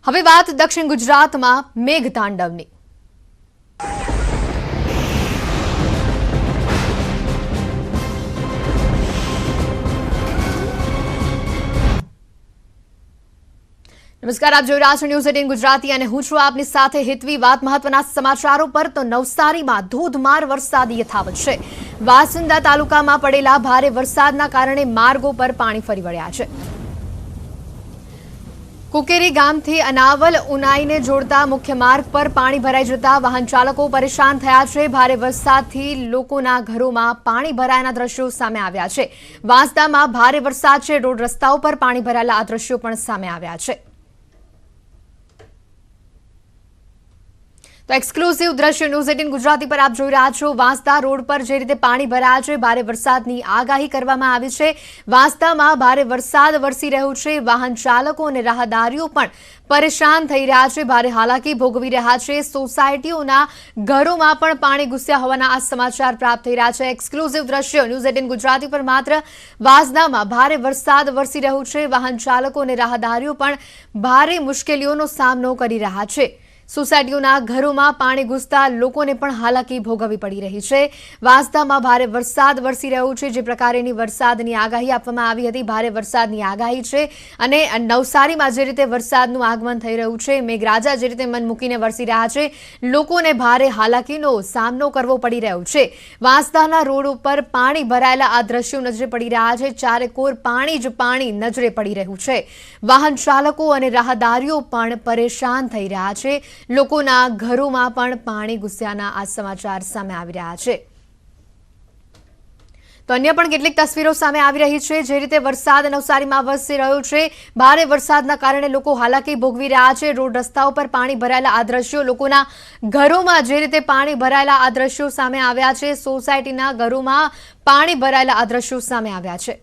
હવે વાત દક્ષિણ ગુજરાતમાં મેઘતાંડવની। નમસ્કાર, આપ જોઈ રહ્યા છો ન્યૂઝ 18 ગુજરાતી અને હું છું આપની સાથે હિતવી। વાત મહત્વના સમાચારો પર તો નવસારીમાં ધોધમાર વરસાદ યથાવત છે। વાસંદા તાલુકામાં પડેલા ભારે વરસાદના કારણે માર્ગો પર પાણી ફરી વળ્યા છે। કુકેરી ગામથી અનાવલ ઉનાઈને જોડતા મુખ્ય માર્ગ પર પાણી ભરાઈ જતા વાહન ચાલકો પરેશાન થયા છે। ભારે વરસાદથી લોકોના ઘરોમાં પાણી ભરાયાના દ્રશ્યો સામે આવ્યા છે। વાંસદામાં ભારે વરસાદ છે, રોડ રસ્તાઓ પર પાણી ભરાયેલા આ દ્રશ્યો પણ સામે આવ્યા છે। તો એક્સક્લુઝિવ દ્રશ્ય ન્યૂઝ 18 ગુજરાતી પર આપ જોઈ રહ્યા છો। વાંસદા રોડ પર જે રીતે પાણી ભરાયા છે, ભારે વરસાદની આગાહી કરવામાં આવી છે। વાંસદામાં ભારે વરસાદ વરસી રહ્યો છે, વાહન ચાલકો અને રાહદારીઓ પણ પરેશાન થઈ રહ્યા છે, ભારે હાલાકી ભોગવી રહ્યા છે। સોસાયટીઓના ઘરોમાં પણ પાણી ઘૂસ્યા હોવાના આ સમાચાર પ્રાપ્ત થઈ રહ્યા છે। એક્સક્લુઝિવ દ્રશ્ય ન્યૂઝ 18 ગુજરાતી પર માત્ર વાંસદામાં ભારે વરસાદ વરસી રહ્યો છે, વાહન ચાલકો અને રાહદારીઓ પણ ભારે મુશ્કેલીઓનો સામનો કરી રહ્યા છે। સોસાયટીઓના ઘરોમાં પાણી ઘૂસતા લોકોને પણ હાલાકી ભોગવવી પડી રહી છે। વાંસદામાં ભારે વરસાદ વરસી રહ્યો છે, જે પ્રકારેની વરસાદની આગાહી આપવામાં આવી હતી, ભારે વરસાદની આગાહી છે અને નવસારીમાં જે રીતે વરસાદનું આગમન થઈ રહ્યું છે, મેઘરાજા જે રીતે મન મૂકીને વરસી રહ્યા છે, લોકોને ભારે હાલાકીનો સામનો કરવો પડી રહ્યો છે। વાંસદાના રોડ ઉપર પાણી ભરાયેલા આ દ્રશ્યો નજરે પડી રહ્યા છે, ચારેકોર પાણી જ પાણી નજરે પડી રહ્યું છે। વાહન ચાલકો અને રાહદારીઓ પણ પરેશાન થઈ રહ્યા છે, લોકોના ઘરોમાં પણ પાણી ઘૂસ્યાના આ સમાચાર સામે આવી રહ્યા છે। તો અન્ય પણ કેટલીક તસવીરો સામે આવી રહી છે, જે રીતે વરસાદ નવસારીમાં વરસી રહ્યો છે, ભારે વરસાદના કારણે લોકો હાલાકી ભોગવી રહ્યા છે। રોડ રસ્તાઓ પર પાણી ભરાયેલા આ દ્રશ્યો, લોકોના ઘરોમાં જે રીતે પાણી ભરાયેલા આ દ્રશ્યો સામે આવ્યા છે, સોસાયટીના ઘરોમાં પાણી ભરાયેલા આ દ્રશ્યો સામે આવ્યા છે।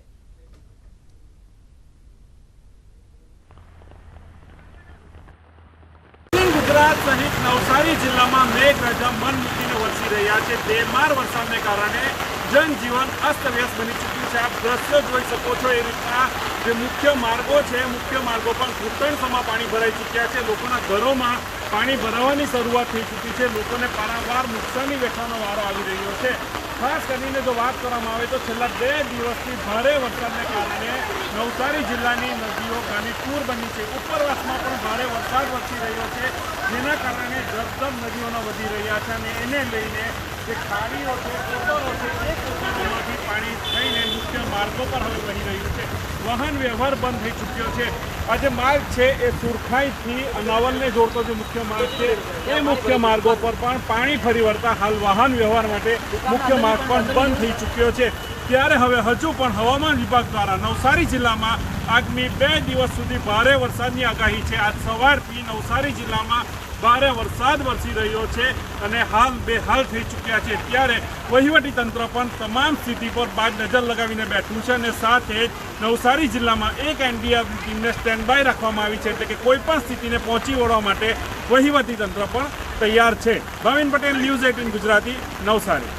ગુજરાત સહિત નવસારી જિલ્લામાં મેઘરાજા મન મૂકીને વરસી રહ્યા છે। બેમાર વરસાદને કારણે જનજીવન અસ્તવ્યસ્ત બની ચૂક્યું છે। આપ દ્રશ્યો જોઈ શકો છો એ રીતના જે મુખ્ય માર્ગો છે, મુખ્ય માર્ગો પણ ઘૂંટણસમાં પાણી ભરાઈ ચૂક્યા છે। લોકોના ઘરોમાં પાણી ભરાવાની શરૂઆત થઈ ચૂકી છે, લોકોને પારાવાર નુકસાની વેઠવાનો વારો આવી રહ્યો છે। ખાસ કરીને જો વાત કરવામાં આવે તો છેલ્લા 2 દિવસથી ભારે વરસાદને કારણે નવસારી જિલ્લાની નદીઓ ગાંડીતુર બની છે। ઉપરવાસમાં પણ ભારે વરસાદ વરસી રહ્યો છે, જેના કારણે જળસ્તર નદીઓના વધી રહ્યા છે અને એને લઈને જે ખાડીઓ છે, કોતરો છે, એ કોતરોમાંથી પાણી થઈને મુખ્ય માર્ગો પર હવે વહી રહ્યું છે। વાહન વ્યવહાર બંધ થઈ ચૂક્યો છે। આ જે માર્ગ છે એ સુરખાઈથી અનાવલને જોડતો જે મુખ્ય માર્ગ છે, એ મુખ્ય માર્ગો પર પણ પાણી ફરી વળતા હાલ વાહન વ્યવહાર માટે મુખ્ય માર્ગ પણ બંધ થઈ ચૂક્યો છે। ત્યારે હવે હજુ પણ હવામાન વિભાગ દ્વારા નવસારી જિલ્લામાં આગામી 2 દિવસ સુધી ભારે વરસાદની આગાહી છે। આજ સવારથી નવસારી જિલ્લામાં ભારે વરસાદ વરસી રહ્યો છે અને હાલ બેહાલ થઈ ચૂક્યા છે। ત્યારે વહીવટીતંત્ર પણ તમામ સ્થિતિ પર બાદ નજર લગાવીને બેઠું છે અને સાથે જ નવસારી જિલ્લામાં એક એનડીઆરએફ ટીમને સ્ટેન્ડ બાય રાખવામાં આવી છે, એટલે કે કોઈ પણ સ્થિતિને પહોંચી વળવા માટે વહીવટીતંત્ર પણ તૈયાર છે। ભાવિન પટેલ, ન્યૂઝ 18 ગુજરાતી, નવસારી।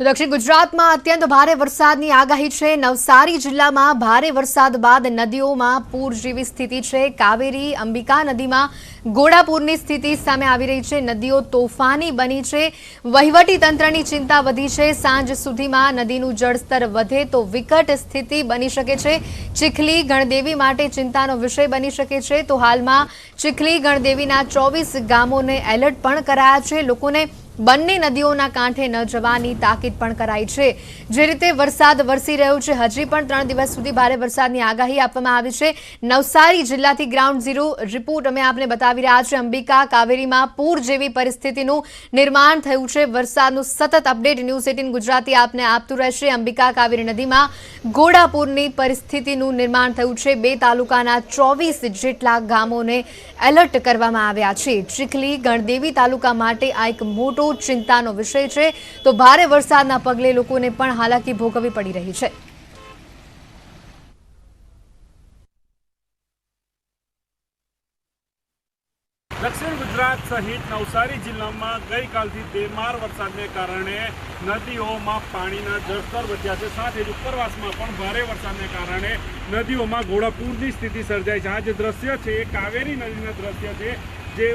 તો દક્ષિણ ગુજરાતમાં અત્યંત ભારે વરસાદની આગાહી છે। નવસારી જિલ્લામાં ભારે વરસાદ બાદ નદીઓમાં પૂર જેવી સ્થિતિ છે। કાવેરી, અંબિકા નદીમાં ઘોડાપૂરની સ્થિતિ સામે આવી રહી છે, નદીઓ તોફાની બની છે, વહીવટી તંત્રની ચિંતા વધી છે। સાંજ સુધીમાં નદીનું જળસ્તર વધે તો વિકટ સ્થિતિ બની શકે છે। ચીખલી ગણદેવી માટે ચિંતાનો વિષય બની શકે છે। તો હાલમાં ચીખલી ગણદેવીના 24 ગામોને એલર્ટ પણ કરાયા છે, લોકોને બંને નદીઓના કાંઠે ન જવાની તાકીદ પણ કરાઈ છે। જે રીતે વરસાદ વરસી રહ્યો છે, હજી પણ 3 દિવસ સુધી ભારે વરસાદની આગાહી આપવામાં આવી છે। નવસારી જિલ્લાથી ગ્રાઉન્ડ ઝીરો રિપોર્ટ અમે આપને બતાવી રહ્યા છે। અંબિકા, કાવેરીમાં પૂર જેવી પરિસ્થિતિનું નિર્માણ થયું છે। વરસાદનું સતત અપડેટ ન્યૂઝ 18 ગુજરાતી આપને આપતું રહેશે। અંબિકા, કાવેરી નદીમાં ઘોડાપૂરની પરિસ્થિતિનું નિર્માણ થયું છે। 2 તાલુકાના 24 જેટલા ગામોને એલર્ટ કરવામાં આવ્યા છે। ચીખલી ગણદેવી તાલુકા માટે આ એક મોટો ચિંતાનો વિષય છે। તો ભારે વરસાદના પગલે લોકોને પણ હાલાકી ભોગવવી પડી રહી છે। દક્ષિણ ગુજરાત સહિત નવસારી જિલ્લામાં ગઈકાલથી ધોધમાર વરસાદને કારણે નદીઓમાં પાણીના જળસ્તર વધ્યા છે. સાથે જ ઉપરવાસમાં પણ ભારે વરસાદને કારણે નદીઓમાં ઘોડાપૂરની સ્થિતિ સર્જાઈ છે. આ જે દ્રશ્ય છે એ કાવેરી નદીના દ્રશ્ય છે, જે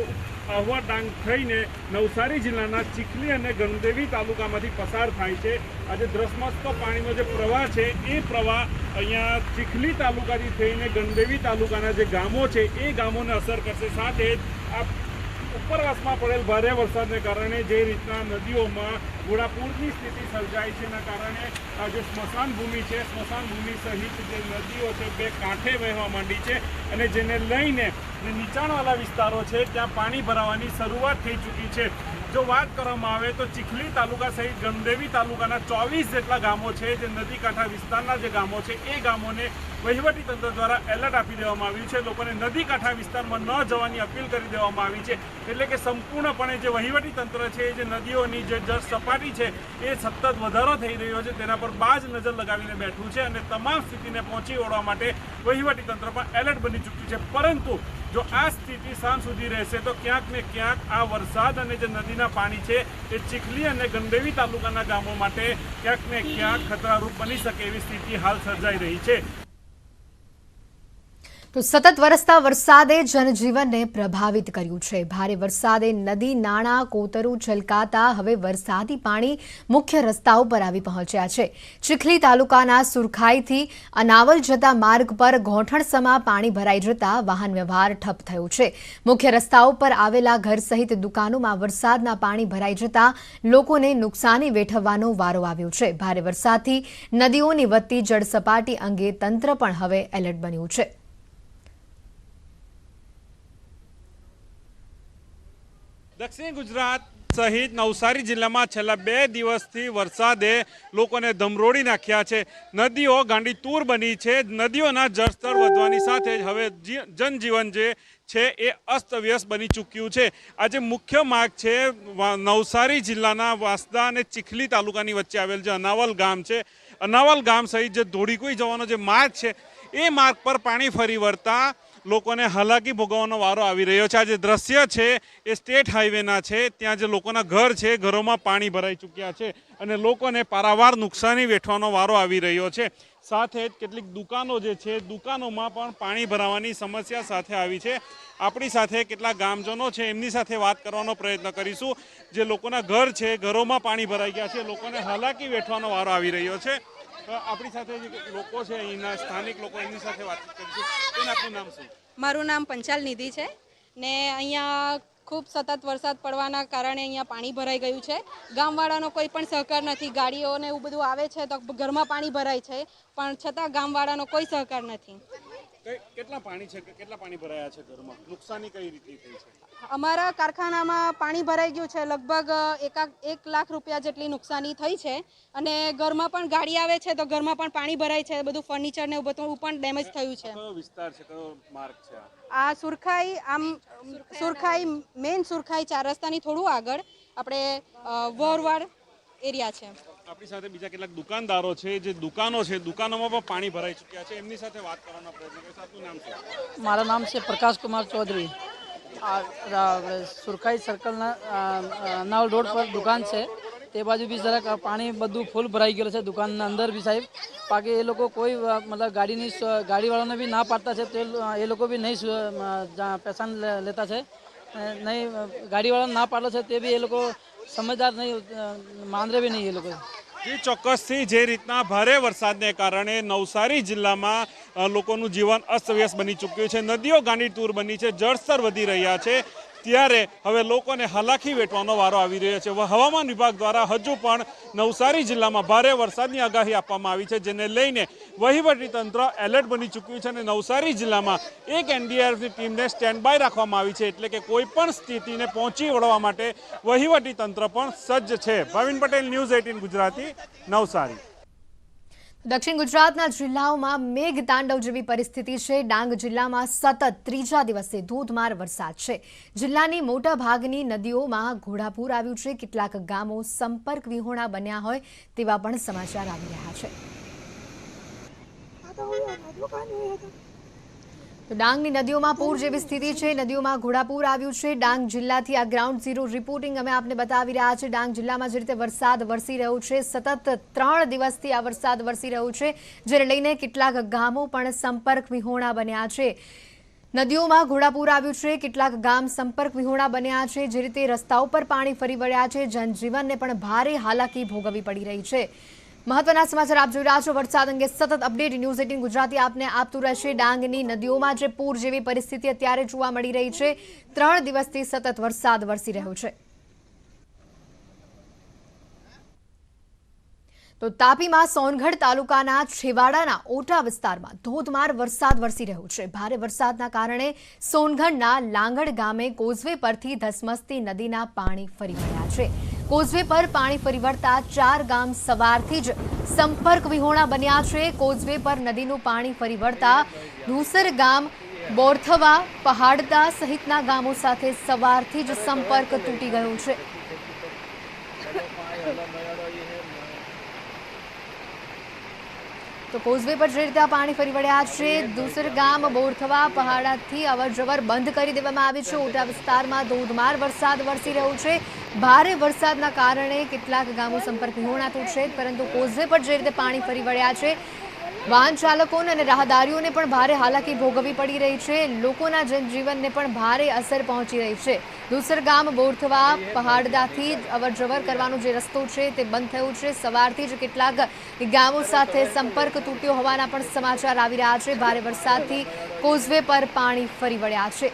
આહવા ડાંગ થઈને નવસારી જિલ્લાના ચીખલી અને ગણદેવી તાલુકામાંથી પસાર થાય છે. આજે ધ્રસમસ્ત પાણીનો જે પ્રવાહ છે એ પ્રવાહ અહીંયા ચીખલી તાલુકાથી થઈને ગણદેવી તાલુકાના જે ગામો છે એ ગામોને અસર કરશે. સાથે જ આ ઉપરવાસમાં પડેલ ભારે વરસાદને કારણે જે રીતના નદીઓમાં ઘોડાપૂરની સ્થિતિ સર્જાય છે, એના કારણે આ જે સ્મશાન ભૂમિ છે, સ્મશાન ભૂમિ સહિત જે નદીઓ છે બે કાંઠે વહેવા માંડી છે અને જેને લઈને જે નીચાણવાળા વિસ્તારો છે ત્યાં પાણી ભરાવાની શરૂઆત થઈ ચૂકી છે. જો વાત કરવામાં આવે તો ચીખલી તાલુકા સહિત ગણદેવી તાલુકાના 24 જેટલા ગામો છે, જે નદી કાંઠા વિસ્તારના જે ગામો છે એ ગામોને વહીવટીતંત્ર દ્વારા એલર્ટ આપી દેવામાં આવ્યું છે. લોકોને નદી કાંઠા વિસ્તારમાં ન જવાની અપીલ કરી દેવામાં આવી છે. એટલે કે સંપૂર્ણપણે જે વહીવટીતંત્ર છે, જે નદીઓની જે જળ સપાટી છે એ સતત વધારો થઈ રહ્યો છે તેના પર બાજ નજર લગાવીને બેઠું છે અને તમામ સ્થિતિને પહોંચી વળવા માટે વહીવટીતંત્ર પણ એલર્ટ બની ચૂક્યું છે. પરંતુ જો આ સ્થિતિ સાંજ સુધી રહેશે તો ક્યાંક ને ક્યાંક આ વરસાદ અને જે નદીના પાણી છે એ ચીખલી અને ગણદેવી તાલુકાના ગામો માટે ક્યાંક ને ક્યાંક ખતરારૂપ બની શકે એવી સ્થિતિ હાલ સર્જાઈ રહી છે. તો સતત વરસતા વરસાદે જનજીવનને પ્રભાવિત કર્યું છે. ભારે વરસાદે નદી નાળા કોતરું છલકાતા હવે વરસાદી પાણી મુખ્ય રસ્તાઓ પર આવી પહોંચ્યા છે. ચીખલી તાલુકાના સુરખાઈથી અનાવલ જતા માર્ગ પર ગોઠણસમા પાણી ભરાઈ જતા વાહન વ્યવહાર ઠપ થયો છે. મુખ્ય રસ્તાઓ પર આવેલા ઘર સહિત દુકાનોમાં વરસાદના પાણી ભરાઈ જતા લોકોને નુકસાની વેઠવવાનો વારો આવ્યો છે. ભારે વરસાદથી નદીઓની વધતી જળસપાટી અંગે તંત્ર પણ હવે એલર્ટ બન્યું છે. દક્ષિણ ગુજરાત સહિત નવસારી જિલ્લામાં છેલ્લા 2 દિવસથી વરસાદે લોકોને ધમરોડી નાખ્યા છે. નદીઓ ગાંડીતૂર બની છે. નદીઓના જળસ્તર વધવાની સાથે જ હવે જનજીવન જે છે એ અસ્તવ્યસ્ત બની ચૂક્યું છે. આજે મુખ્ય માર્ગ છે નવસારી જિલ્લાના વાંસદા અને ચીખલી તાલુકાની વચ્ચે આવેલ જે અનાવલ ગામ છે. અનાવલ ગામ સહિત જે ધોળીકુઈ જવાનો જે માર્ગ છે એ માર્ગ પર પાણી ફરી વળતા લોકોને હાલાકી ભોગવવાનો વારો આવી રહ્યો છે. આ જે દ્રશ્ય છે એ સ્ટેટ હાઈવેના છે. ત્યાં જે લોકોના ઘર છે, ઘરોમાં પાણી ભરાઈ ચૂક્યા છે અને લોકોને પારાવાર નુકસાની વેઠવાનો વારો આવી રહ્યો છે. સાથે જ કેટલીક દુકાનો જે છે, દુકાનોમાં પણ પાણી ભરાવાની સમસ્યા સાથે આવી છે. આપણી સાથે કેટલાક ગામજનો છે, એમની સાથે વાત કરવાનો પ્રયત્ન કરીશું. જે લોકોના ઘર છે, ઘરોમાં પાણી ભરાઈ ગયા છે, લોકોને હાલાકી વેઠવાનો વારો આવી રહ્યો છે. આપણી સાથે જે લોકો છે, અહીંના સ્થાનિક લોકો, એમની સાથે વાતચીત કરીશું. બેન, આપનું નામ શું? મારું નામ પંચાલ નિધિ છે ને અહીંયા ખૂબ સતત વરસાદ પડવાના કારણે અહીંયા પાણી ભરાઈ ગયું છે. ગામવાળાનો કોઈ પણ સહકાર નથી. ગાડીઓને એવું બધું આવે છે તો ઘરમાં પાણી ભરાય છે, પણ છતાં ગામવાળાનો કોઈ સહકાર નથી. કેટલા પાણી છે, કેટલા પાણી ભરાયા છે ઘરમાં? નુકસાની કઈ રીતે થઈ છે? અમારા કારખાનામાં પાણી ભરાઈ ગયું છે. લગભગ 1 લાખ રૂપિયા જેટલી નુકસાની થઈ છે અને ઘરમાં પણ ગાડી આવે છે તો ઘરમાં પણ પાણી ભરાય છે. બધું ફર્નિચર ને બધું પણ ડેમેજ થયું છે. કયો વિસ્તાર છે, કયો માર્ગ છે આ? સુરખાઈ મેઇન સુરખાઈ 4 રસ્તાની થોડું આગળ આપણે વોરવાડ એરિયા છે. આપણી સાથે બીજા કેટલાક દુકાનદારો છે, જે દુકાનો છે, દુકાનોમાં પણ પાણી ભરાઈ ચૂક્યા છે. એમની સાથે વાત કરવાનો પ્રયત્ન કરીશું. આપનું નામ શું? મારું નામ છે પ્રકાશ કુમાર ચૌધરી. સુરખાઈ સર્કલના અનાવલ રોડ પર દુકાન છે, તે બાજુ બી જરાક પાણી બધું ફૂલ ભરાઈ ગયેલું છે દુકાનના અંદર બી સાહેબ. બાકી એ લોકો કોઈ મતલબ ગાડીવાળાને બી ના પાડતા છે, તો એ લોકો બી નહીં પૈસા લેતા છે. નહીં ગાડીવાળાને ના પાડે છે તે બી એ લોકો સમજદાર નહીં, માંદરે બી નહીં એ લોકો. ચોક્કસથી જે રીતના ભારે વરસાદને કારણે નવસારી જિલ્લામાં લોકોનું જીવન અસ્તવ્યસ્ત બની ચૂક્યું છે. નદીઓ ગાંડીતૂર બની છે, જળસ્તર વધી રહ્યા છે, ત્યારે હવે લોકોને હાલાકી વેઠવાનો વારો આવી રહ્યો છે. હવામાન વિભાગ દ્વારા હજુ પણ નવસારી જિલ્લામાં ભારે વરસાદની આગાહી આપવામાં આવી છે, જેને લઈને વહીવટીતંત્ર એલર્ટ બની ચૂક્યું છે અને નવસારી જિલ્લામાં એક એનડીઆરએફની ટીમને સ્ટેન્ડ બાય રાખવામાં આવી છે. એટલે કે કોઈ પણ સ્થિતિને પહોંચી વળવા માટે વહીવટીતંત્ર પણ સજ્જ છે. ભાવિન પટેલ, ન્યૂઝ 18 ગુજરાતી, નવસારી. દક્ષિણ ગુજરાતના જિલ્લાઓમાં મેઘતાંડવ જેવી પરિસ્થિતિ છે. ડાંગ જિલ્લામાં સતત 3જા દિવસે ધોધમાર વરસાદ છે. જિલ્લાની મોટા ભાગની નદીઓમાં ઘોડાપૂર આવ્યું છે. કેટલાક ગામો સંપર્ક વિહોણા બન્યા હોય તેવા પણ સમાચાર આવી રહ્યા છે. તો ડાંગની નદીઓમાં પૂર જેવી સ્થિતિ છે, નદીઓમાં ઘોડાપૂર આવ્યું છે। ડાંગ જિલ્લાથી આ ગ્રાઉન્ડ ઝીરો રિપોર્ટિંગ અમે આપને બતાવી રહ્યા છે। ડાંગ જિલ્લામાં જે રીતે વરસાદ વરસી રહ્યો છે, સતત 3 દિવસથી આ વરસાદ વરસી રહ્યો છે, જેને લઈને કેટલાક ગામો પણ સંપર્ક વિહોણા બન્યા છે। નદીઓમાં ઘોડાપૂર આવ્યું છે, કેટલાક ગામ સંપર્ક વિહોણા બન્યા છે। જે રીતે રસ્તાઓ પર પાણી ફરી વળ્યા છે, જનજીવનને પણ ભારે હાલાકી ભોગવવી પડી રહી છે। મહત્વના સમાચાર આપ જોઈ રહ્યા છો। વરસાદ અંગે સતત અપડેટ ન્યૂઝ 18 ગુજરાતી આપને આપતું રહેશે। ડાંગની નદીઓમાં જે પૂર જેવી પરિસ્થિતિ અત્યારે જોવા મળી રહી છે, 3 દિવસથી સતત વરસાદ વરસી રહ્યો છે। તો તાપીમાં સોનગઢ તાલુકાના છેવાડાના ઓટા વિસ્તારમાં ધોધમાર વરસાદ વરસી રહ્યો છે। ભારે વરસાદના કારણે સોનગઢના લાંગડ ગામે કોઝવે પરથી ધસમસતી નદીના પાણી ફરી વળ્યા છે। કોઝવે પર પાણી ફરી વળતા 4 ગામ સવારથી જ સંપર્ક વિહોણા બન્યા છે। કોઝવે પર નદીનું પાણી ફરી વળતા ધુસર ગામ, બોરથવા, પહાડતા સહિતના ગામો સાથે સવારથી જ સંપર્ક તૂટી ગયો છે। તો કોઝવે પર જે રીતે પાણી ફરી વળ્યા છે, ધુસર ગામ, બોરથવા, પહાડાથી અવરજવર બંધ કરી દેવામાં આવી છે। ઓટા વિસ્તારમાં ધોધમાર વરસાદ વરસી રહ્યો છે। ભારે વરસાદના કારણે કેટલાક ગામો સંપર્ક વિહોણા તો છે, પરંતુ કોઝવે પર જે રીતે પાણી ફરી વળ્યા છે, વાહન ચાલકોને અને રાહદારીઓને પણ ભારે હાલાકી ભોગવવી પડી રહી છે। લોકોના જનજીવનને પણ ભારે અસર પહોંચી રહી છે। દુસર ગામ, બોરથવા, પહાડદાથી અવરજવર કરવાનો જે રસ્તો છે તે બંધ થયો છે। સવારથી જ કેટલાક ગામો સાથે સંપર્ક તૂટ્યો હોવાના પણ સમાચાર આવી રહ્યા છે। ભારે વરસાદથી કોઝવે પર પાણી ફરી વળ્યા છે।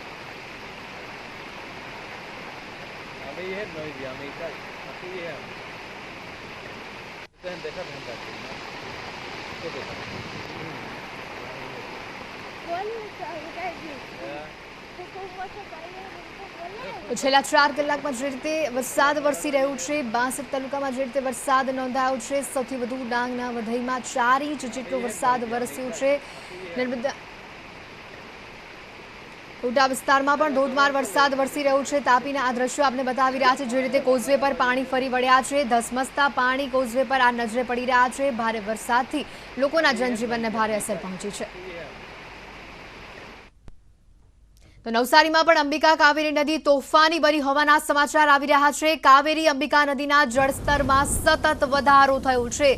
તો છેલ્લા 4 કલાકમાં જે રીતે વરસાદ વરસી રહ્યો છે, 62 તાલુકામાં જે રીતે વરસાદ નોંધાયો છે, સૌથી વધુ ડાંગના વધઈમાં 4 ઇંચ જેટલો વરસાદ વરસ્યો છે। નર્મદા ઓટા વિસ્તારમાં પણ ધોધમાર વરસાદ વરસી રહ્યો છે। તાપીના આ દ્રશ્યો આપને બતાવી રહ્યા છે, જે રીતે કોઝવે પર પાણી ફરી વળ્યા છે, ધસમસતા પાણી કોઝવે પર આ નજરે પડી રહ્યા છે। ભારે વરસાદથી લોકોના જનજીવનને ભારે અસર પહોંચી છે। તો નવસારીમાં પણ અંબિકા કાવેરી નદી તોફાની બની હોવાના સમાચાર આવી રહ્યા છે। કાવેરી અંબિકા નદીના જળસ્તરમાં સતત વધારો થયો છે।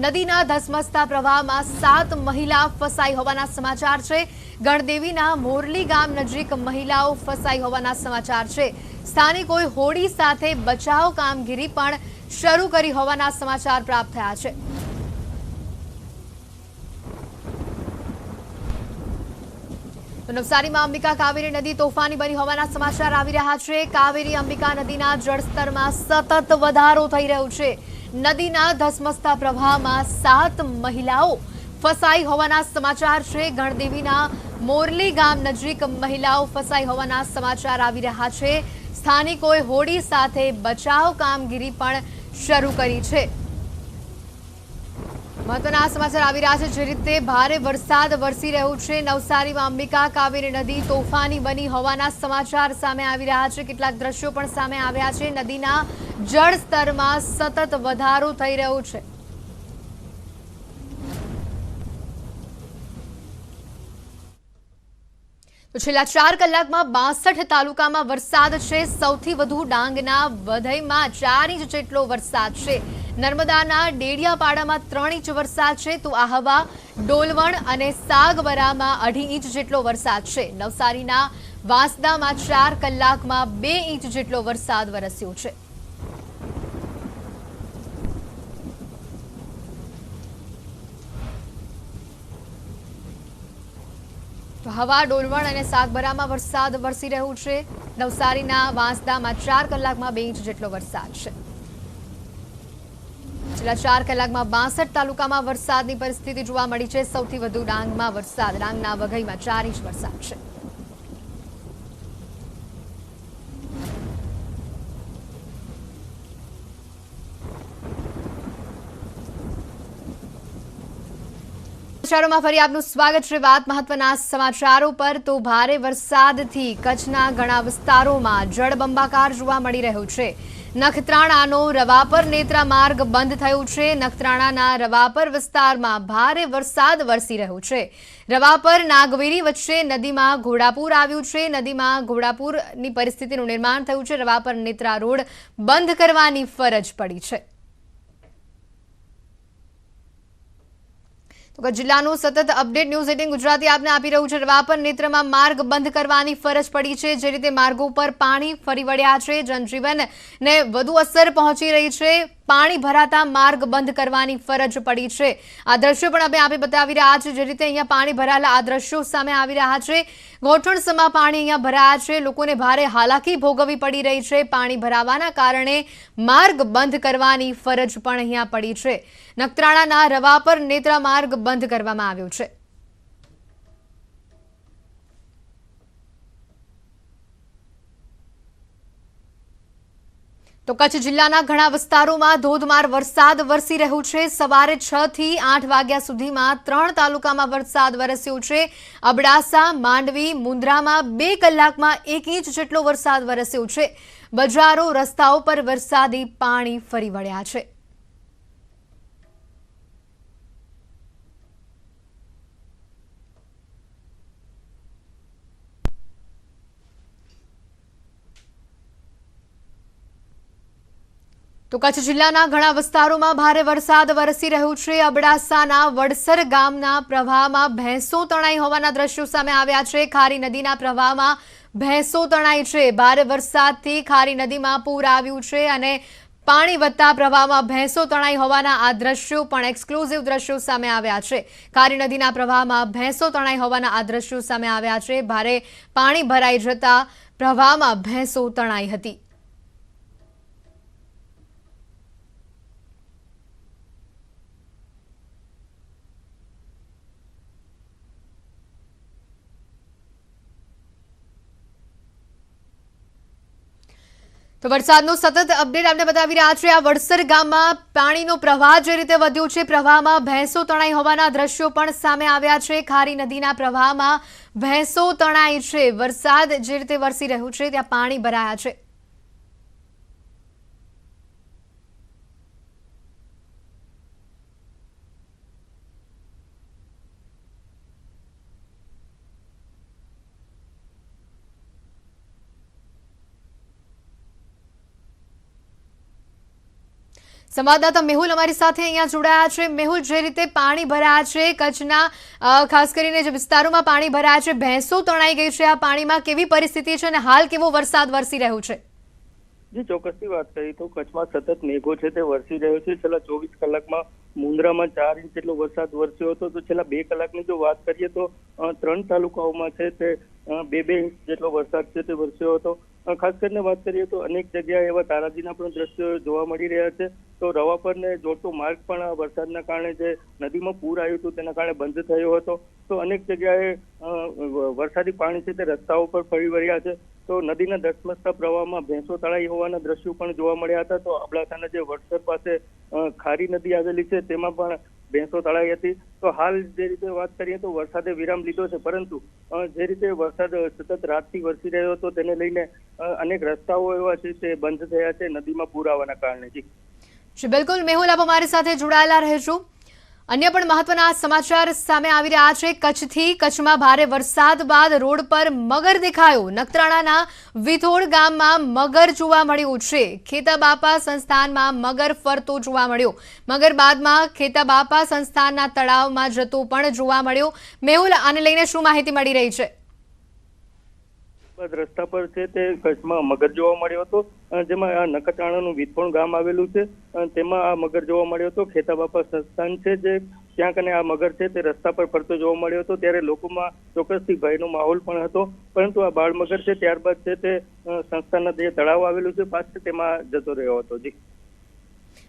નદીના ધસમસતા પ્રવાહમાં 7 મહિલા ફસાઈ હોવાના સમાચાર છે। ગણદેવીના મોરલી ગામ નજીક મહિલાઓ ફસાઈ હોવાના સમાચાર છે। સ્થાનિકોએ હોડી સાથે બચાવ કામગીરી પણ શરૂ કરી હોવાના સમાચાર પ્રાપ્ત થયા છે। તો નવસારીમાં અંબિકા કાવેરી નદી તોફાની બની હોવાના સમાચાર આવી રહ્યા છે। કાવેરી અંબિકા નદીના જળસ્તરમાં સતત વધારો થઈ રહ્યો છે। નદીના ધસમસતા પ્રવાહમાં 7 મહિલાઓ ફસાઈ હોવાના સમાચાર છે। ગણદેવીના મોરલી ગામ નજીક મહિલાઓ ફસાઈ હોવાના સમાચાર આવી રહ્યા છે। સ્થાનિકોએ હોડી સાથે બચાવ કામગીરી પણ શરૂ કરી છે। મહત્વના સમાચાર આવી રહ્યા છે, જે રીતે ભારે વરસાદ વરસી રહ્યો છે, નવસારીમાં અંબિકા કાવેરી નદી તોફાની બની હોવાના સમાચાર સામે આવી રહ્યા છે। કેટલાક દ્રશ્યો પણ સામે આવ્યા છે। નદીના જળ સ્તરમાં સતત વધારો થઈ રહ્યો છે। તો છેલ્લા 4 કલાકમાં 62 તાલુકામાં વરસાદ છે। સૌથી વધુ ડાંગના વધઈમાં 4 ઇંચ જેટલો વરસાદ છે। નર્મદાના ડેડિયાપાડામાં 3 ઇંચ વરસાદ છે, તો આહવા, ડોલવણ અને સાગબરામાં 2.5 ઇંચ જેટલો વરસાદ છે। નવસારીના વાંસદામાં 4 કલાકમાં 2 ઇંચ જેટલો વરસાદ વરસ્યો છે। તો હવા, ડોલવણ અને સાગબરામાં વરસાદ વરસી રહ્યો છે। નવસારીના વાંસદામાં 4 કલાકમાં 2 ઇંચ જેટલો વરસાદ છે। છેલ્લા 4 કલાકમાં 62 તાલુકામાં વરસાદની પરિસ્થિતિ જોવા મળી છે। સૌથી વધુ ડાંગમાં વરસાદ, ડાંગના વઘઈમાં 4 ઇંચ વરસાદ છે। સમાચારોમાં ફરી આપનું સ્વાગત છે। વાત મહત્વના સમાચારો પર તો ભારે વરસાદથી કચ્છના ઘણા વિસ્તારોમાં જળબંબાકાર જોવા મળી રહ્યો છે। નખત્રાણાનો રવાપર નેત્રા માર્ગ બંધ થયો છે। નખત્રાણાના રવાપર વિસ્તારમાં ભારે વરસાદ વરસી રહ્યો છે। રવાપર નાગવેરી વચ્ચે નદીમાં ઘોડાપૂર આવ્યું છે। નદીમાં ઘોડાપૂરની પરિસ્થિતિનું નિર્માણ થયું છે। રવાપર નેત્રા રોડ બંધ કરવાની ફરજ પડી છે। તો જિલ્લાનું સતત અપડેટ ન્યૂઝ 18 ગુજરાતી આપને આપી રહ્યું છે। રવાપર નેત્રમાં માર્ગ બંધ કરવાની ફરજ પડી છે। જે રીતે માર્ગો પર પાણી ફરી વળ્યા છે, જનજીવનને વધુ અસર પહોંચી રહી છે। પાણી ભરાતા માર્ગ બંધ કરવાની ફરજ પડી છે। આ દ્રશ્યો પણ અમે આપે બતાવી રહ્યા છે। જે રીતે અહીંયા પાણી ભરાયેલા આ દ્રશ્યો સામે આવી રહ્યા છે। ઘોટણસમાં પાણી અહીંયા ભરાયા છે। લોકોને ભારે હાલાકી ભોગવવી પડી રહી છે। પાણી ભરાવાના કારણે માર્ગ બંધ કરવાની ફરજ પણ અહીંયા પડી છે। નખત્રાણાના રવાપર નેત્રા માર્ગ બંધ કરવામાં આવ્યો છે। તો કચ્છ જિલ્લાના ઘણા વિસ્તારોમાં ધોધમાર વરસાદ વરસી રહ્યો છે। સવારે 6 થી 8 વાગ્યા સુધીમાં 3 તાલુકામાં વરસાદ વરસ્યો છે। અબડાસા, માંડવી, મુન્દ્રામાં 2 કલાકમાં 1 ઇંચ જેટલો વરસાદ વરસ્યો છે। બજારો, રસ્તાઓ પર વરસાદી પાણી ફરી વળ્યા છે। તો કચ્છ જિલ્લાના ઘણા વિસ્તારોમાં ભારે વરસાદ વરસી રહ્યો છે। અબડાસાના વડસર ગામના પ્રવાહમાં ભેંસો તણાઈ હોવાના દ્રશ્યો સામે આવ્યા છે। ખારી નદીના પ્રવાહમાં ભેંસો તણાઈ છે। ભારે વરસાદથી ખારી નદીમાં પૂર આવ્યું છે અને પાણી વધતા પ્રવાહમાં ભેંસો તણાઈ હોવાના આ દ્રશ્યો પણ એક્સક્લુઝિવ દ્રશ્યો સામે આવ્યા છે। ખારી નદીના પ્રવાહમાં ભેંસો તણાઈ હોવાના આ દ્રશ્યો સામે આવ્યા છે। ભારે પાણી ભરાઈ જતા પ્રવાહમાં ભેંસો તણાઈ હતી। તો વરસાદનો સતત અપડેટ આપણે બતાવી રહ્યા છે। આ વડસર ગામમાં પાણીનો પ્રવાહ જે રીતે વધ્યો છે, પ્રવાહમાં ભેંસો તણાઈ હોવાના દ્રશ્યો પણ સામે આવ્યા છે। ખારી નદીના પ્રવાહમાં ભેંસો તણાઈ છે। વરસાદ જે રીતે વરસી રહ્યો છે ત્યાં પાણી ભરાયા છે। સંવાદદાતા મેહુલ અમારી સાથે અહીંયા જોડાયા છે। મેહુલ, જે રીતે પાણી ભરાયા છે કચ્છના ખાસ કરીને જે વિસ્તારોમાં પાણી ભરાયા છે, ભેંસો તણાઈ ગઈ છે, આ પાણીમાં કેવી પરિસ્થિતિ છે અને હાલ કેવો વરસાદ વરસી રહ્યો છે? જી, ચોક્કસથી વાત કરીએ તો કચ્છમાં સતત મેઘો છે તે વરસી રહ્યો છે। છેલ્લા 24 કલાકમાં મુન્દ્રામાં 4 ઇંચ જેટલો વરસાદ વરસ્યો હતો। તો છેલ્લા 2 કલાકની જો વાત કરીએ તો 3 તાલુકાઓમાં છે તે 2 ઇંચ જેટલો વરસાદ છે તે વરસ્યો હતો। ખાસ કરીને વાત કરીએ તો અનેક જગ્યાએ એવા તારાજીના પણ દ્રશ્યો જોવા મળી રહ્યા છે। તો રવાપરને જોડતો માર્ગ પણ વરસાદના કારણે જે નદીમાં પૂર આવ્યું હતું તેના કારણે બંધ થયો હતો। તો અનેક જગ્યાએ વરસાદી પાણી છે તે રસ્તાઓ પર ફરી વળ્યા છે। તો નદીના ધસમસતા પ્રવાહમાં ભેંસો તણાઈ હોવાના દ્રશ્યો પણ જોવા મળ્યા હતા। તો અબડાસાના જે વડસર પાસે ખારી નદી આવેલી છે તેમાં પણ ભેંસો તણાઈ હતી। તો હાલ જે રીતે વાત કરીએ તો વરસાદે વિરામ લીધો છે, પરંતુ જે રીતે વરસાદ સતત રાતથી વરસી રહ્યો હતો તેને લઈને અનેક રસ્તાઓ એવા છે તે બંધ થયા છે નદીમાં પૂર આવવાના કારણે। જી બિલકુલ મેહુલ, આપ અમારી સાથે જોડાયેલા રહેજો। અન્ય પણ મહત્વના સમાચાર સામે આવી રહ્યા છે। કચ્છમાં ભારે વરસાદ બાદ રોડ પર મગર દેખાયો। નખત્રાણાના વિથોડ ગામમાં મગર જોવા મળ્યું છે। ખેતાબાપા સંસ્થાનમાં મગર ફરતો જોવા મળ્યો। મગર બાદમાં ખેતાબાપા સંસ્થાનના તળાવમાં જતો પણ જોવા મળ્યો। મેહુલ, આને લઈને શું માહિતી મળી રહી છે? રસ્તા પર છે તે કચ્છમાં મગર જોવા મળ્યો હતો। જેમાં આ નખત્રાણાનું વિથોણ ગામ આવેલું છે તેમાં આ મગર જોવા મળ્યો હતો। ખેતાબાપા સંસ્થાન છે જે ત્યાં કને આ મગર છે તે રસ્તા પર ફરતો જોવા મળ્યો હતો। ત્યારે લોકોમાં ચોક્કસથી ભયનો માહોલ પણ હતો, પરંતુ આ બાળ મગર છે ત્યારબાદ છે તે સંસ્થાનના જે તળાવ આવેલું છે પાછળ તેમાં જતો રહ્યો હતો। જી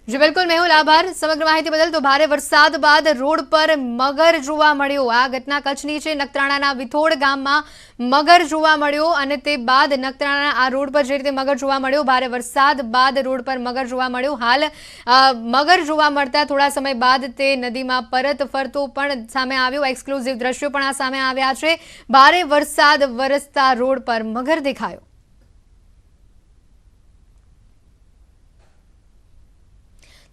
જી બિલકુલ મેહુલ, આભાર સમગ્ર માહિતી બદલ. તો ભારે વરસાદ બાદ રોડ પર મગર જોવા મળ્યો. આ ઘટના કચ્છની છે. નખત્રાણાના વિથોડ ગામમાં મગર જોવા મળ્યો અને તે બાદ નખત્રાણા આ રોડ પર જે રીતે મગર જોવા મળ્યો, ભારે વરસાદ બાદ રોડ પર મગર જોવા મળ્યો. હાલ મગર જોવા મળતા થોડા સમય બાદ તે નદીમાં પરત ફરતો પણ સામે આવ્યો. એક્સક્લુઝિવ દ્રશ્યો પણ આ સામે આવ્યા છે. ભારે વરસાદ વરસતા રોડ પર મગર દેખાયો.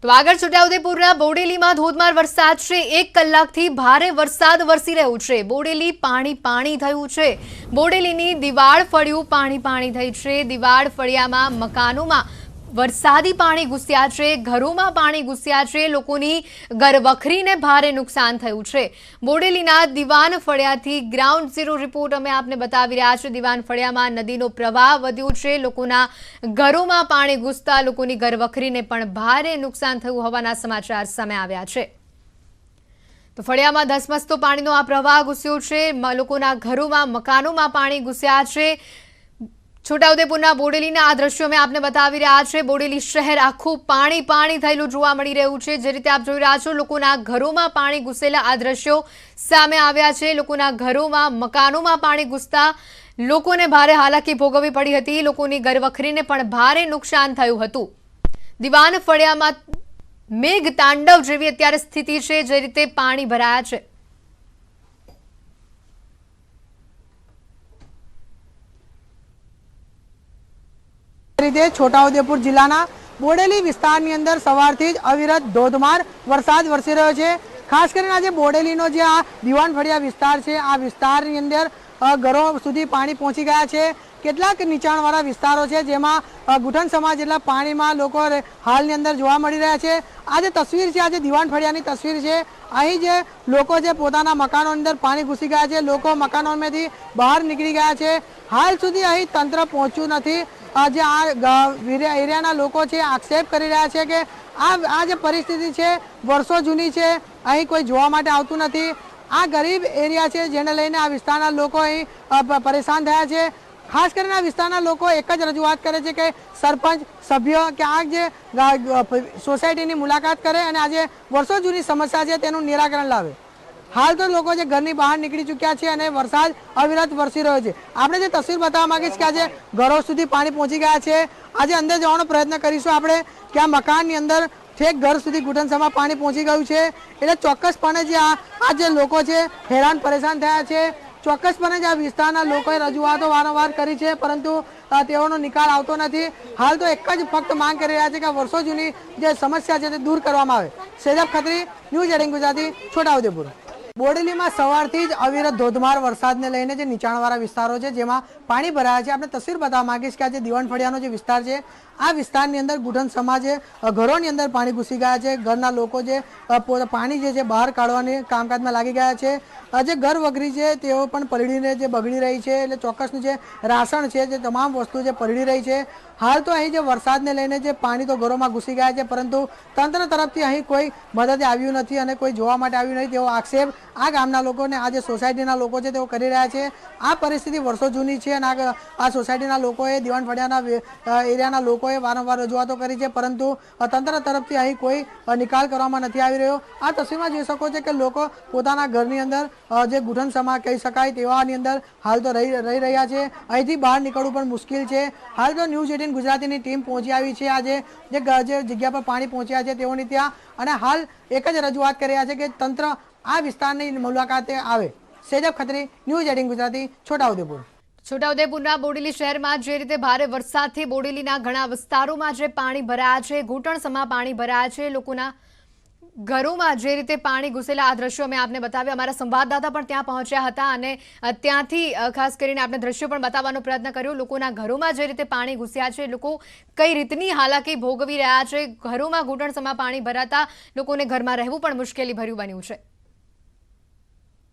તો આગળ છોટાઉદેપુરના બોડેલીમાં ધોધમાર વરસાદ છે. 1 કલાકથી ભારે વરસાદ વરસી રહ્યો છે. બોડેલી પાણી થયું છે. બોડેલીની દિવાળ ફળિયું પાણી થઈ છે. દિવાળ ફળિયામાં મકાનોમાં વરસાદી પાણી ઘૂસ્યા છે. ઘરોમાં પાણી ઘૂસ્યા છે. લોકોની ઘરવખરીને ભારે નુકસાન થયું છે. બોડેલીના દિવાન ફળિયાથી ગ્રાઉન્ડ ઝીરો રિપોર્ટ અમે આપને બતાવી રહ્યા છે. દિવાન ફળિયામાં નદીનો પ્રવાહ વધ્યો છે. લોકોના ઘરોમાં પાણી ઘૂસતા લોકોની ઘરવખરીને પણ ભારે નુકસાન થયું હોવાના સમાચાર સામે આવ્યા છે. તો ફળિયામાં ધસમસતો પાણીનો આ પ્રવાહ ઘૂસ્યો છે. લોકોના ઘરોમાં મકાનોમાં પાણી ઘૂસ્યા છે. છોટાઉદેપુરના બોડેલીના આ દ્રશ્યો અમે આપને બતાવી રહ્યા છે. બોડેલી શહેર આખું પાણી થયેલું જોવા મળી રહ્યું છે. જે રીતે આપ જોઈ રહ્યા છો, લોકોના ઘરોમાં પાણી ઘૂસેલા આ દ્રશ્યો સામે આવ્યા છે. લોકોના ઘરોમાં મકાનોમાં પાણી ઘૂસતા લોકોને ભારે હાલાકી ભોગવવી પડી હતી. લોકોની ઘરવખરીને પણ ભારે નુકસાન થયું હતું. દિવાન ફળિયામાં મેઘ તાંડવ જેવી અત્યારે સ્થિતિ છે. જે રીતે પાણી ભરાયા છે. રીતે છોટાઉદેપુર જિલ્લાના બોડેલી વિસ્તારની અંદર સવારથી જ અવિરત ધોધમાર વરસાદ વરસી રહ્યો છે. ખાસ કરીને આજે બોડેલીનો જે આ દિવાન ફળિયા વિસ્તાર છે, આ વિસ્તારની અંદર ઘરો સુધી પાણી પહોંચી ગયા છે. કેટલાક નીચાણવાળા વિસ્તારો છે જેમાં ઘૂંટણ સમાજ જેટલા પાણીમાં લોકો હાલની અંદર જોવા મળી રહ્યા છે. આ જે તસવીર છે, આજે દિવાન ફળિયાની તસવીર છે. અહીં જે લોકો છે પોતાના મકાનો અંદર પાણી ઘૂસી ગયા છે. લોકો મકાનોમાંથી બહાર નીકળી ગયા છે. હાલ સુધી અહીં તંત્ર પહોંચ્યું નથી. જે આ એરિયાના લોકો છે આક્ષેપ કરી રહ્યા છે કે આ જે પરિસ્થિતિ છે વર્ષો જૂની છે. અહીં કોઈ જોવા માટે આવતું નથી. આ ગરીબ એરિયા છે જેને લઈને આ વિસ્તારના લોકો અહીં પરેશાન થયા છે. ખાસ કરીને આ વિસ્તારના લોકો એક જ રજૂઆત કરે છે કે સરપંચ સભ્યો કે આ જે સોસાયટીની મુલાકાત કરે અને આજે વર્ષો જૂની સમસ્યા છે તેનું નિરાકરણ લાવે. હાલ તો લોકો જે ઘરની બહાર નીકળી ચૂક્યા છે અને વરસાદ અવિરત વરસી રહ્યો છે. આપણે જે તસવીર બતાવવા માંગીશ કે આજે ઘરો સુધી પાણી પહોંચી ગયા છે. આજે અંદર જવાનો પ્રયત્ન કરીશું આપણે કે આ મકાનની અંદર છેક ઘર સુધી ઘૂંટણસમાં પાણી પહોંચી ગયું છે. એટલે ચોક્કસપણે જે આ જે લોકો છે હેરાન પરેશાન થયા છે. ચોક્કસપણે જ આ વિસ્તારના લોકોએ રજૂઆતો વારંવાર કરી છે પરંતુ તેઓનો નિકાલ આવતો નથી. હાલ તો એક જ ફક્ત માંગ કરી રહ્યા છે કે વર્ષો જૂની જે સમસ્યા છે તે દૂર કરવામાં આવે. સેજબ ખત્રી, ન્યૂઝ 18 ગુજરાતી, છોટાઉદેપુર. બોડેલીમાં સવારથી જ અવિરત ધોધમાર વરસાદને લઈને જે નીચાણવાળા વિસ્તારો છે જેમાં પાણી ભરાયા છે. આપણે તસવીર બતાવવા માંગીશ કે આજે દિવાન ફળિયાનો જે વિસ્તાર છે આ વિસ્તારની અંદર ઘૂંટણ સમાજે ઘરોની અંદર પાણી ઘૂસી ગયા છે. ઘરના લોકો જે પાણી જે છે બહાર કાઢવાની કામકાજમાં લાગી ગયા છે. જે ઘર વગરી છે તેઓ પણ પલળીને જે બગડી રહી છે. એટલે ચોક્કસનું જે રાશન છે જે તમામ વસ્તુ જે પલળી રહી છે. હાલ તો અહીં જે વરસાદને લઈને જે પાણી તો ઘરોમાં ઘૂસી ગયા છે પરંતુ તંત્ર તરફથી અહીં કોઈ મદદ આવ્યું નથી અને કોઈ જોવા માટે આવ્યું નથી તેવો આક્ષેપ આ ગામના લોકોને આ જે સોસાયટીના લોકો છે તેઓ કરી રહ્યા છે. આ પરિસ્થિતિ વર્ષો જૂની છે અને આ સોસાયટીના લોકોએ દિવાન ફળિયાના એરિયાના લોકોએ વારંવાર રજૂઆતો કરી છે પરંતુ તંત્ર તરફથી અહીં કોઈ નિકાલ કરવામાં નથી આવી રહ્યો. આ તસવીરમાં જોઈ શકો છો કે લોકો પોતાના ઘરની અંદર જે ઘૂંટણ સમા કહી શકાય તેવાની અંદર હાલ તો રહી રહ્યા છે. અહીંથી બહાર નીકળવું પણ મુશ્કેલ છે. હાલ તો ન્યૂઝ 18 ગુજરાતીની ટીમ પહોંચી આવી છે આજે જે જગ્યા પર પાણી પહોંચ્યા છે તેઓની ત્યાં અને હાલ એક જ રજૂઆત કરી રહ્યા છે કે તંત્ર આ વિસ્તારની મુલાકાતે આવે. સેજબ ખત્રી, ન્યૂઝ 18 ગુજરાતી, છોટાઉદેપુર. છોટાઉદેપુરના બોડેલી શહેરમાં જે રીતે ભારે વરસાદથી બોડેલીના ઘણા વિસ્તારોમાં જે પાણી ભરાયા છે, ઘૂંટણસમાં પાણી ભરાયા છે, લોકોના ઘરોમાં જે રીતે પાણી ઘૂસેલા આ દ્રશ્યો અમે આપને બતાવ્યા. અમારા સંવાદદાતા પણ ત્યાં પહોંચ્યા હતા અને ત્યાંથી ખાસ કરીને આપણે દ્રશ્યો પણ બતાવવાનો પ્રયત્ન કર્યો. લોકોના ઘરોમાં જે રીતે પાણી ઘૂસ્યા છે, લોકો કઈ રીતની હાલાકી ભોગવી રહ્યા છે, ઘરોમાં ઘૂંટણસમાં પાણી ભરાતા લોકોને ઘરમાં રહેવું પણ મુશ્કેલી ભર્યું બન્યું છે.